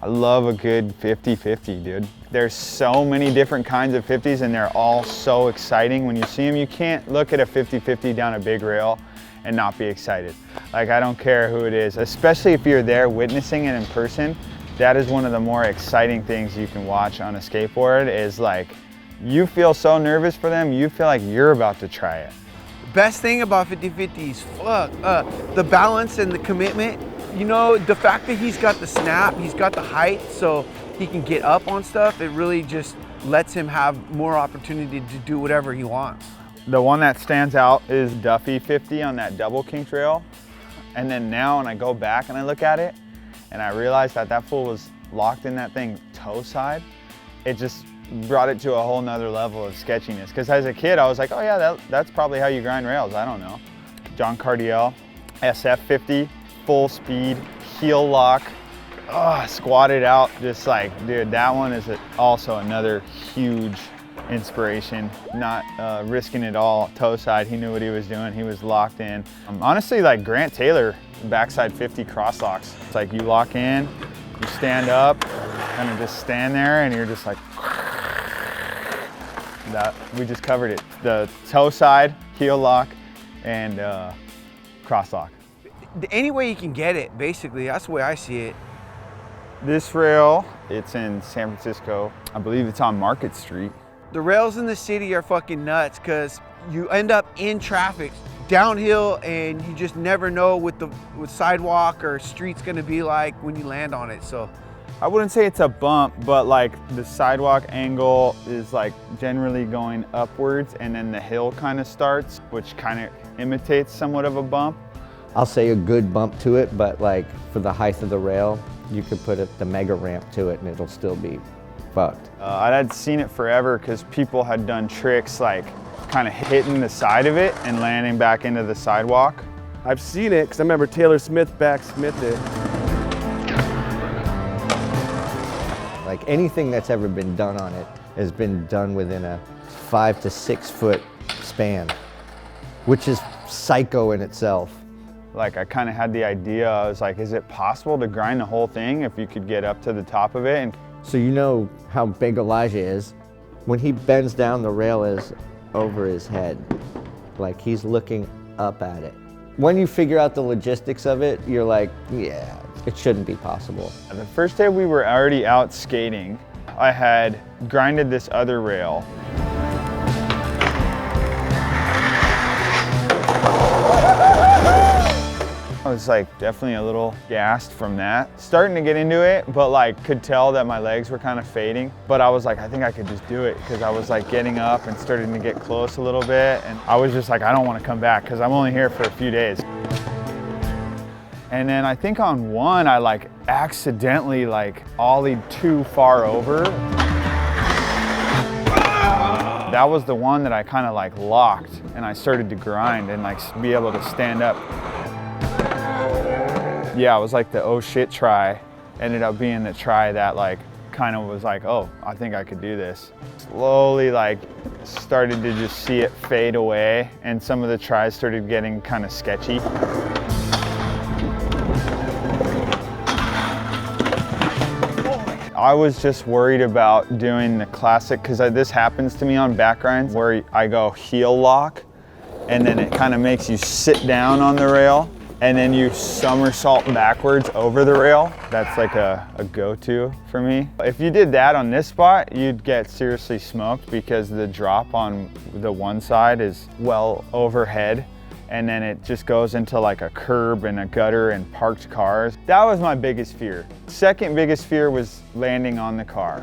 I love a good 50-50, dude. There's so many different kinds of 50s and they're all so exciting. When you see them, you can't look at a 50-50 down a big rail and not be excited. Like, I don't care who it is, especially if you're there witnessing it in person. That is one of the more exciting things you can watch on a skateboard is like, you feel so nervous for them, you feel like you're about to try it. Best thing about 50-50s, the balance and the commitment. You know, the fact that he's got the snap, he's got the height, so he can get up on stuff, it really just lets him have more opportunity to do whatever he wants. The one that stands out is Duffy 50 on that double kink rail. And then now when I go back and I look at it, and I realized that that fool was locked in that thing toe side, it just brought it to a whole nother level of sketchiness. Because as a kid, I was like, oh yeah, that's probably how you grind rails, I don't know. John Cardiel, SF 50, full speed, heel lock, squatted out, just like, dude, that one is also another huge inspiration, not risking it all, toe side. He knew what he was doing, he was locked in. Honestly, like Grant Taylor, backside 50 cross locks. It's like you lock in, you stand up, kind of just stand there and you're just like, that, we just covered it. The toe side, heel lock, and cross lock. Any way you can get it, basically, that's the way I see it. This rail, it's in San Francisco. I believe it's on Market Street. The rails in the city are fucking nuts because you end up in traffic downhill and you just never know what sidewalk or street's gonna be like when you land on it. So I wouldn't say it's a bump, but like the sidewalk angle is like generally going upwards and then the hill kind of starts, which kind of imitates somewhat of a bump. I'll say a good bump to it, but like for the height of the rail, you could put the mega ramp to it and it'll still be fucked. I had seen it forever because people had done tricks like kind of hitting the side of it and landing back into the sidewalk. I've seen it because I remember Taylor Smith backsmithed it. Like anything that's ever been done on it has been done within a 5 to 6 foot span, which is psycho in itself. Like I kind of had the idea, I was like, is it possible to grind the whole thing if you could get up to the top of it? And so you know how big Elijah is. When he bends down, the rail is over his head. Like he's looking up at it. When you figure out the logistics of it, you're like, yeah, it shouldn't be possible. The first day we were already out skating, I had grinded this other rail. I was like definitely a little gassed from that. Starting to get into it, but like could tell that my legs were kind of fading. But I was like, I think I could just do it because I was like getting up and starting to get close a little bit. And I was just like, I don't want to come back because I'm only here for a few days. And then I think on one, I like accidentally like ollied too far over. That was the one that I kind of like locked and I started to grind and like be able to stand up. Yeah, it was like the oh shit try. Ended up being the try that like kind of was like, oh, I think I could do this. Slowly like started to just see it fade away and some of the tries started getting kind of sketchy. I was just worried about doing the classic, because this happens to me on back grinds where I go heel lock and then it kind of makes you sit down on the rail and then you somersault backwards over the rail. That's like a go-to for me. If you did that on this spot, you'd get seriously smoked because the drop on the one side is well overhead and then it just goes into like a curb and a gutter and parked cars. That was my biggest fear. Second biggest fear was landing on the car.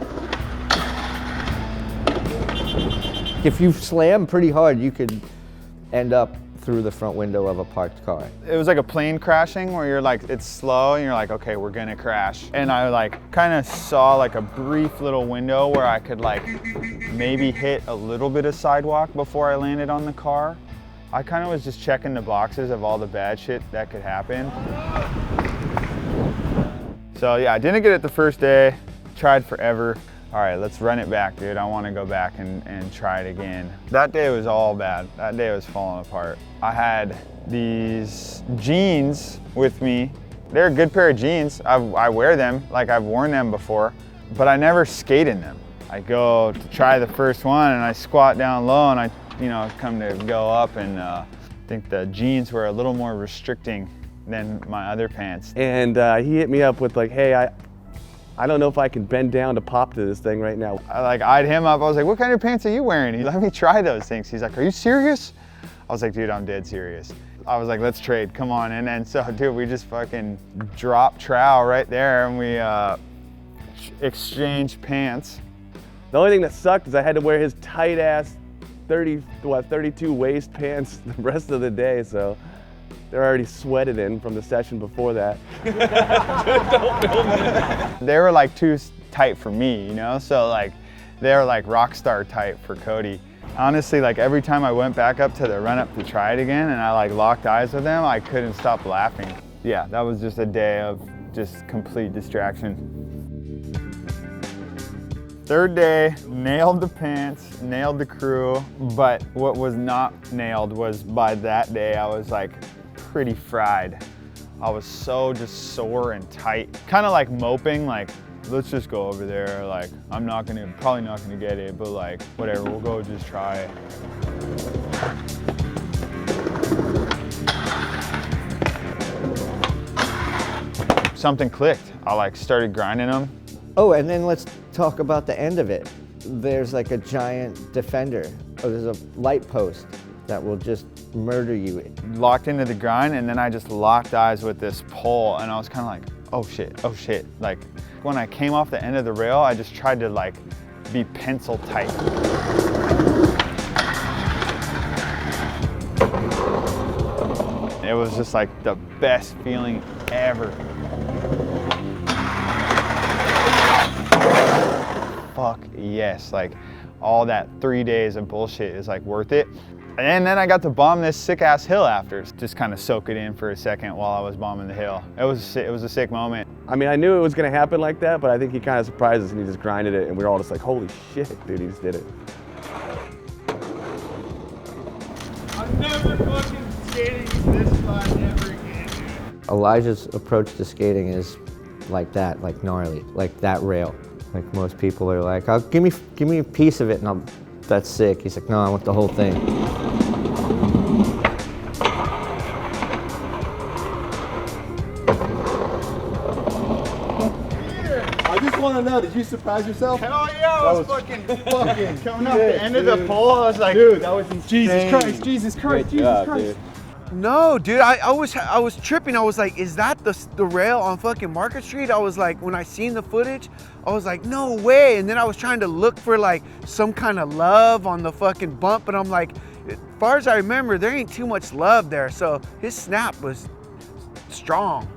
If you slam pretty hard, you could end up through the front window of a parked car. It was like a plane crashing where you're like, it's slow and you're like, okay, we're gonna crash. And I like kind of saw like a brief little window where I could like maybe hit a little bit of sidewalk before I landed on the car. I kind of was just checking the boxes of all the bad shit that could happen. So yeah, I didn't get it the first day, tried forever. All right, let's run it back, dude. I want to go back and try it again. That day was all bad. That day was falling apart. I had these jeans with me They're a good pair of jeans. I wear them, like I've worn them before, but I never skate in them. I go to try the first one and I squat down low and I, come to go up, and I think the jeans were a little more restricting than my other pants. And he hit me up with like, hey, I don't know if I can bend down to pop to this thing right now. I eyed him up. I was like, what kind of pants are you wearing? He let me try those things. He's like, are you serious? I was like, dude, I'm dead serious. I was like, let's trade, come on. And then so, dude, we just fucking dropped trowel right there and we exchanged pants. The only thing that sucked is I had to wear his tight ass 32 waist pants the rest of the day, so they're already sweated in from the session before that. They were like too tight for me, So like, they were like rock star tight for Cody. Honestly, like every time I went back up to the run up to try it again and I like locked eyes with him, I couldn't stop laughing. Yeah, that was just a day of just complete distraction. Third day, nailed the pants, nailed the crew, but what was not nailed was by that day I was like pretty fried. I was so just sore and tight, kind of like moping, like let's just go over there, like I'm probably not gonna get it, but like whatever, we'll go just try it. Something clicked. I like started grinding them. Oh, and then let's talk about the end of it. There's like a giant defender. Oh, there's a light post that will just murder you. Locked into the grind, and then I just locked eyes with this pole, and I was kind of like, oh shit. Like when I came off the end of the rail, I just tried to like be pencil tight. It was just like the best feeling ever. Fuck yes, like all that 3 days of bullshit is like worth it. And then I got to bomb this sick ass hill after. Just kind of soak it in for a second while I was bombing the hill. It was a sick moment. I mean, I knew it was gonna happen like that, but I think he kind of surprised us and he just grinded it and we were all just like, holy shit, dude, he just did it. I'm never fucking skating this far ever again, dude. Elijah's approach to skating is like that, like gnarly, like that rail. Like most people are like, oh, give me a piece of it and that's sick. He's like, no, I want the whole thing. I just want to know, did you surprise yourself? Hell yeah, I was fucking coming off the end of the pole. I was like, Dude, that was insane. Jesus Christ. Dude. No, dude, I was tripping. I was like, is that the rail on fucking Market Street? I was like, when I seen the footage, I was like, no way. And then I was trying to look for like some kind of love on the fucking bump, and I'm like, as far as I remember, there ain't too much love there. So his snap was strong.